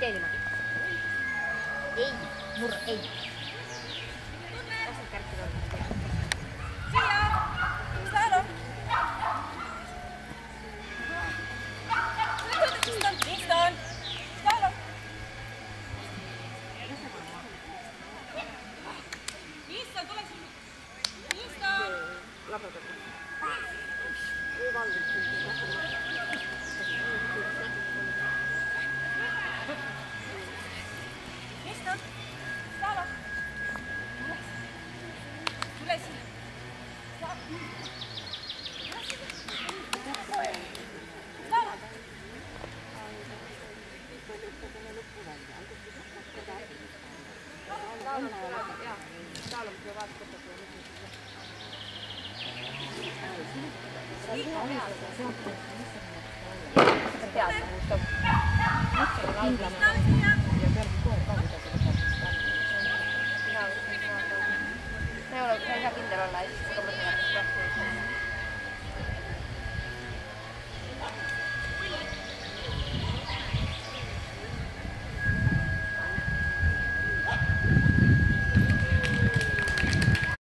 tee niimoodi. Ei, murr, ei. Lased kärpida olla. Siia! Stalo! Winston! Stalo! Winston, tule sinna! Winston! Labrador. Ei valmis. Winston! Stalo! Tule sinna! Me ei saa kindel olla, siis seda mõtlen, et